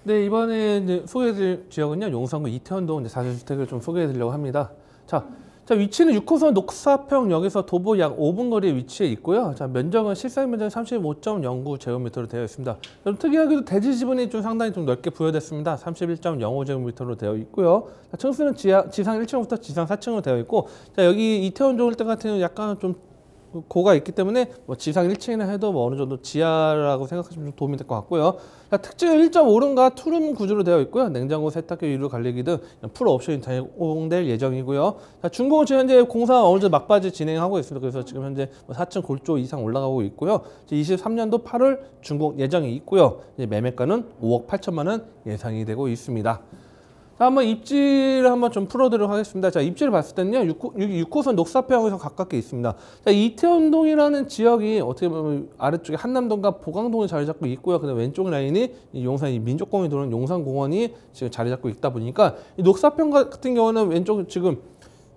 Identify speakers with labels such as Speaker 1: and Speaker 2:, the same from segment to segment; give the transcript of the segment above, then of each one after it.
Speaker 1: 네, 이번에 이제 소개해드릴 지역은요, 용산구 이태원동 이제 4주택을 좀 소개해드리려고 합니다. 자, 위치는 6호선 녹사평역에서 도보 약 5분 거리에 위치해 있고요. 자, 면적은 실사용 면적이 35.09제곱미터로 되어 있습니다. 좀 특이하게도 대지 지분이 좀 상당히 좀 넓게 부여됐습니다. 31.05제곱미터로 되어 있고요. 자, 층수는 지상 1층부터 지상 4층으로 되어 있고, 자, 여기 이태원동 일대 같은 경우는 약간 좀 고가 있기 때문에 뭐 지상 1층이나 해도 뭐 어느 정도 지하라고 생각하시면 좀 도움이 될 것 같고요. 자, 특징은 1.5룸과 투룸 구조로 되어 있고요. 냉장고, 세탁기, 유리 관리기 등 풀 옵션이 제공될 예정이고요. 자, 준공은 지금 현재 공사 어느 정도 막바지 진행하고 있습니다. 그래서 지금 현재 4층 골조 이상 올라가고 있고요. 23년도 8월 준공 예정이 있고요. 이제 매매가는 5억 8천만 원 예상이 되고 있습니다. 자, 한번 입지를 한번 좀 풀어드리도록 하겠습니다. 자, 입지를 봤을 때는요, 6호선 녹사평역에서 가깝게 있습니다. 자, 이태원동이라는 지역이 어떻게 보면 아래쪽에 한남동과 보강동이 자리 잡고 있고요. 근데 왼쪽 라인이 이 용산 이 민족공원이 도는 용산공원이 지금 자리 잡고 있다 보니까 이 녹사평 같은 경우는 왼쪽 지금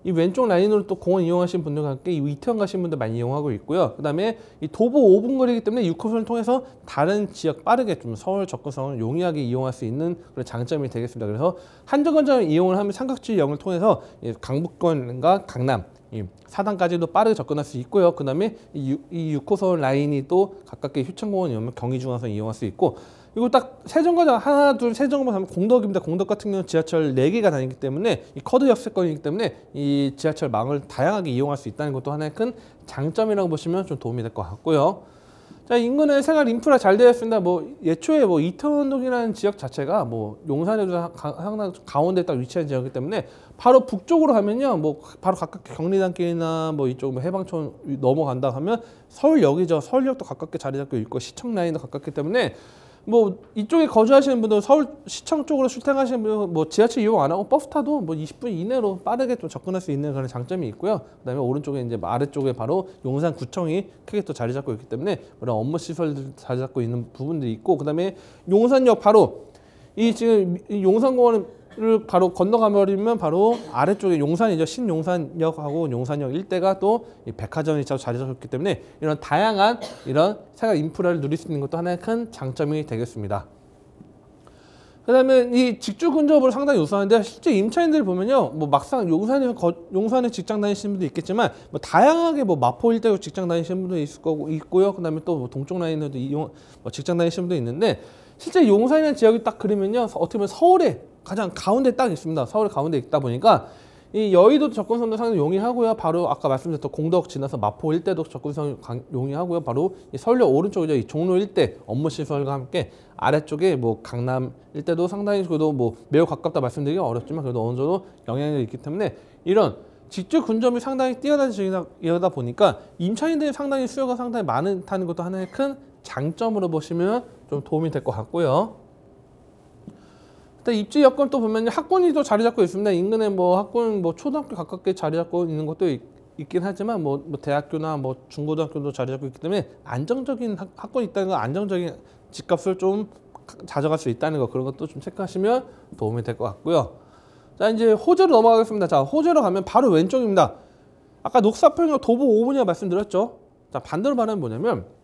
Speaker 1: 이 왼쪽 라인으로 또 공원 이용하시는 분들과 함께 이 이태원 가시는 분들 많이 이용하고 있고요. 그 다음에 이 도보 5분 거리이기 때문에 6호선을 통해서 다른 지역 빠르게 좀 서울 접근성을 용이하게 이용할 수 있는 그런 장점이 되겠습니다. 그래서 한정거장 이용을 하면 삼각지역을 통해서 강북권과 강남, 이 사당까지도 빠르게 접근할 수 있고요. 그 다음에 이 6호선 라인이 또 가깝게 효창공원 이용하면 경의중앙선 이용할 수 있고, 그리고 딱 세정거장 하나 둘 세 정도만 하면 공덕입니다. 공덕 같은 경우는 지하철 4개가 다니기 때문에 이 커드 역세권이기 때문에 이 지하철 망을 다양하게 이용할 수 있다는 것도 하나의 큰 장점이라고 보시면 좀 도움이 될 것 같고요. 자, 인근에 생활 인프라 잘 되어 있습니다. 뭐 예초에 뭐 이태원동이라는 지역 자체가 뭐 용산에도 상당 가운데 딱 위치한 지역이기 때문에 바로 북쪽으로 가면요, 뭐 바로 가깝게 경리단길이나 뭐 이쪽 뭐 해방촌 넘어간다 하면 서울역이죠. 서울역도 가깝게 자리 잡고 있고 시청 라인도 가깝기 때문에 뭐 이쪽에 거주하시는 분들 서울 시청 쪽으로 출퇴근하시는 분들 뭐 지하철 이용 안 하고 버스 타도 뭐 20분 이내로 빠르게 좀 접근할 수 있는 그런 장점이 있고요. 그다음에 오른쪽에 이제 아래쪽에 바로 용산구청이 크게 또 자리 잡고 있기 때문에 그런 업무 시설들 자리 잡고 있는 부분들이 있고, 그다음에 용산역 바로 이 지금 이 용산공원을 바로 건너가버리면 바로 아래쪽에 용산이죠. 신용산역하고 용산역 일대가 또 백화점이 자리 잡혔기 때문에 이런 다양한 이런 생활 인프라를 누릴 수 있는 것도 하나의 큰 장점이 되겠습니다. 그다음에 이 직주 근접을 상당히 우수한데 실제 임차인들 보면요, 뭐 막상 용산에 직장 다니시는 분도 있겠지만 뭐 다양하게 뭐 마포 일대로 직장 다니시는 분도 있을 거고 있고요. 그다음에 또 뭐 동쪽 라인에도 직장 다니시는 분도 있는데 실제 용산이라는 지역이 딱 그러면요, 어떻게 보면 서울에 가장 가운데 딱 있습니다. 서울 가운데 있다 보니까 이 여의도 접근성도 상당히 용이하고요. 바로 아까 말씀드렸던 공덕 지나서 마포 일대도 접근성 용이하고요. 바로 이 서울역 오른쪽이죠. 이 종로 일대 업무 시설과 함께 아래쪽에 뭐 강남 일대도 상당히 그래도 뭐 매우 가깝다 말씀드리기 어렵지만 그래도 어느 정도 영향력이 있기 때문에 이런 직주 근접이 상당히 뛰어난 지역이다 보니까 임차인들이 상당히 수요가 상당히 많다는 것도 하나의 큰 장점으로 보시면 좀 도움이 될 것 같고요. 입지 여건 또 보면 학군이 또 자리 잡고 있습니다. 인근에 뭐 학군 뭐 초등학교 가깝게 자리 잡고 있는 것도 있긴 하지만 뭐 대학교나 뭐 중고등학교도 자리 잡고 있기 때문에 안정적인 학군이 있다는 거, 안정적인 집값을 좀 가져갈 수 있다는 거, 그런 것도 좀 체크하시면 도움이 될 것 같고요. 자, 이제 호재로 넘어가겠습니다. 자, 호재로 가면 바로 왼쪽입니다. 아까 녹사평역 도보 5분이라고 말씀드렸죠. 자, 반대로 말하면 뭐냐면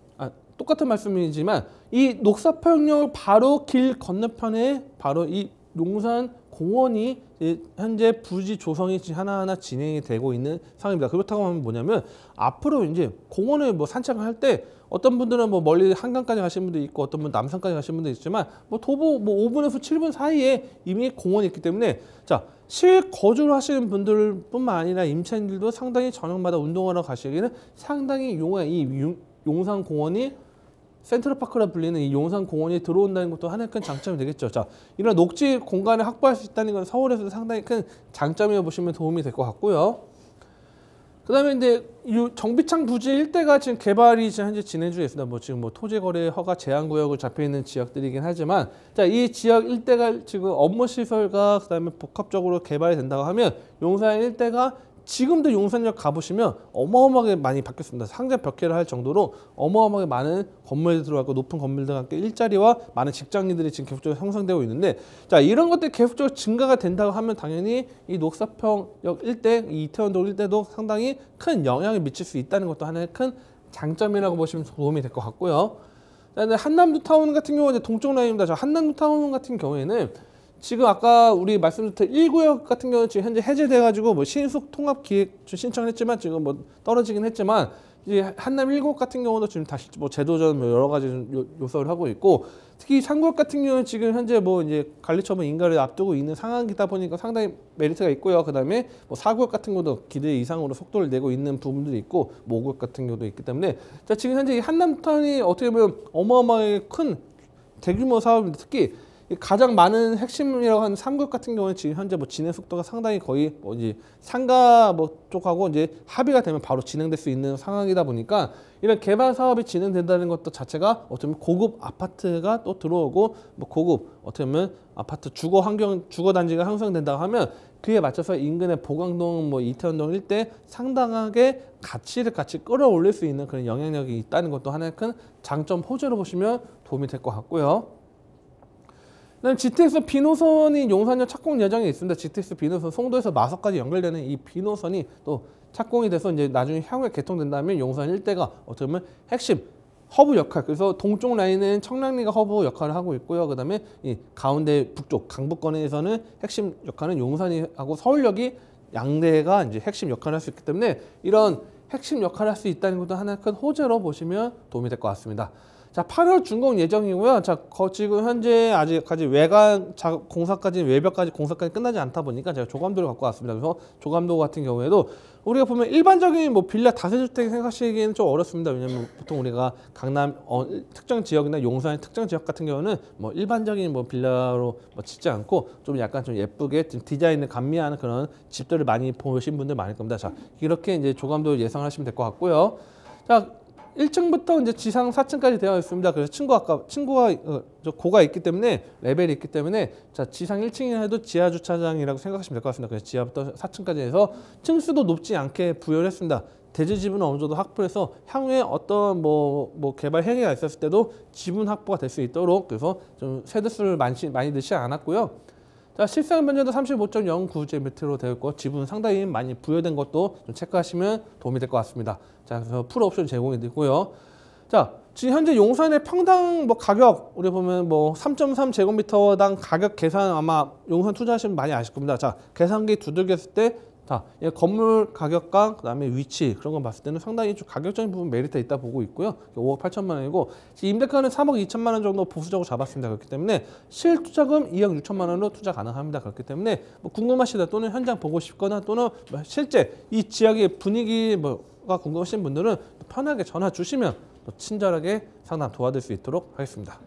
Speaker 1: 똑같은 말씀이지만 이 녹사평역 바로 길 건너편에 바로 이 용산 공원이 현재 부지 조성이 하나하나 진행이 되고 있는 상황입니다. 그렇다고 하면 뭐냐면 앞으로 이제 공원에 뭐 산책을 할 때 어떤 분들은 뭐 멀리 한강까지 가시는 분도 있고 어떤 분 남산까지 가시는 분도 있지만 뭐 도보 뭐 5분에서 7분 사이에 이미 공원이 있기 때문에 자, 실거주를 하시는 분들뿐만 아니라 임차인들도 상당히 저녁마다 운동하러 가시기에는 상당히 용산 공원이 센트럴파크라 불리는 이 용산 공원이 들어온다는 것도 하나의 큰 장점이 되겠죠. 자, 이런 녹지 공간을 확보할 수 있다는 건 서울에서도 상당히 큰 장점이라고 보시면 도움이 될 것 같고요. 그다음에 이제 이 정비창 부지 일대가 지금 개발이 현재 진행 중에 있습니다. 뭐 지금 뭐 토지거래 허가 제한 구역으로 잡혀 있는 지역들이긴 하지만, 자, 이 지역 일대가 지금 업무 시설과 그다음에 복합적으로 개발이 된다고 하면 용산 일대가 지금도 용산역 가보시면 어마어마하게 많이 바뀌었습니다. 상장 벽해를 할 정도로 어마어마하게 많은 건물들이 들어가고 높은 건물들과 함께 일자리와 많은 직장인들이 지금 계속적으로 형성되고 있는데, 자, 이런 것들이 계속적으로 증가가 된다고 하면 당연히 이 녹사평역 일대, 이 이태원동 일대도 상당히 큰 영향을 미칠 수 있다는 것도 하나의 큰 장점이라고 보시면 도움이 될 것 같고요. 그다음에 한남뉴타운 같은 경우는 이제 동쪽 라인입니다. 저 한남뉴타운 같은 경우에는 지금 아까 우리 말씀드렸던 1구역 같은 경우는 지금 현재 해제돼가지고 뭐 신속 통합 기획 신청을 했지만 지금 뭐 떨어지긴 했지만 이제 한남 1구역 같은 경우도 지금 다시 뭐 제도전 뭐 여러 가지 요소를 하고 있고 특히 3구역 같은 경우는 지금 현재 뭐 이제 관리처분 인가를 앞두고 있는 상황이다 보니까 상당히 메리트가 있고요. 그다음에 뭐 4구역 같은 경우도 기대 이상으로 속도를 내고 있는 부분들이 있고 뭐 5구역 같은 경우도 있기 때문에 자 지금 현재 이 한남타운이 어떻게 보면 어마어마하게 큰 대규모 사업입니다. 특히 가장 많은 핵심이라고 하는 3구역 같은 경우는 지금 현재 뭐 진행 속도가 상당히 거의 뭐 이제 상가 뭐 쪽하고 이제 합의가 되면 바로 진행될 수 있는 상황이다 보니까 이런 개발 사업이 진행된다는 것도 자체가 어떻게 보면 고급 아파트가 또 들어오고 뭐 고급 어떻게 보면 아파트 주거 환경 주거 단지가 형성된다고 하면 그에 맞춰서 인근의 보강동 뭐 이태원동 일대 상당하게 가치를 같이 끌어올릴 수 있는 그런 영향력이 있다는 것도 하나의 큰 장점 호재로 보시면 도움이 될 것 같고요. 그다음 GTX B노선이 용산역 착공 예정에 있습니다. GTX B노선 송도에서 마석까지 연결되는 이 B노선이 또 착공이 돼서 이제 나중에 향후에 개통된다면 용산 일대가 어떻게 보면 핵심 허브 역할. 그래서 동쪽 라인은 청량리가 허브 역할을 하고 있고요. 그다음에 이 가운데 북쪽 강북권에서는 핵심 역할은 용산이 하고 서울역이 양대가 이제 핵심 역할을 할 수 있기 때문에 이런 핵심 역할을 할 수 있다는 것도 하나의 큰 호재로 보시면 도움이 될 것 같습니다. 자, 8월 준공 예정이고요. 자, 지금 현재 아직까지 외관 공사까지 외벽까지 공사까지 끝나지 않다 보니까 제가 조감도를 갖고 왔습니다. 그래서 조감도 같은 경우에도 우리가 보면 일반적인 뭐 빌라 다세주택 생각하시기에는 좀 어렵습니다. 왜냐하면 보통 우리가 강남 특정 지역이나 용산의 특정 지역 같은 경우는 뭐 일반적인 뭐 빌라로 뭐 짓지 않고 좀 약간 좀 예쁘게 좀 디자인을 감미하는 그런 집들을 많이 보신 분들 많을 겁니다. 자, 이렇게 이제 조감도 예상하시면 될 것 같고요. 자. 1층부터 이제 지상 4층까지 되어 있습니다. 그래서 친구가 고가 있기 때문에 레벨이 있기 때문에 자 지상 1층이라 해도 지하 주차장이라고 생각하시면 될 것 같습니다. 그래서 지하부터 4층까지 해서 층수도 높지 않게 부여를 했습니다. 대지 지분은 어느 정도 확보해서 향후에 어떤 뭐 개발 행위가 있었을 때도 지분 확보가 될 수 있도록 그래서 좀 세대수를 많이 넣지 않았고요. 자, 실사용 면적도 35.09제곱미터로 되어 있고 지분 상당히 많이 부여된 것도 좀 체크하시면 도움이 될 것 같습니다. 자, 그래서 풀 옵션 제공이 되고요. 자, 지금 현재 용산의 평당 뭐 가격 우리 보면 뭐 3.3제곱미터당 가격 계산 아마 용산 투자하시면 많이 아실 겁니다. 자, 계산기 두들겼을 때 자, 건물 가격과 그다음에 위치 그런 거 봤을 때는 상당히 좀 가격적인 부분 메리트가 있다 보고 있고요. 5억 8천만 원이고 임대가는 3억 2천만 원 정도 보수적으로 잡았습니다. 그렇기 때문에 실투자금 2억 6천만 원으로 투자 가능합니다. 그렇기 때문에 뭐 궁금하시다 또는 현장 보고 싶거나 또는 실제 이 지역의 분위기 뭐가 궁금하신 분들은 편하게 전화 주시면 또 친절하게 상담 도와드릴 수 있도록 하겠습니다.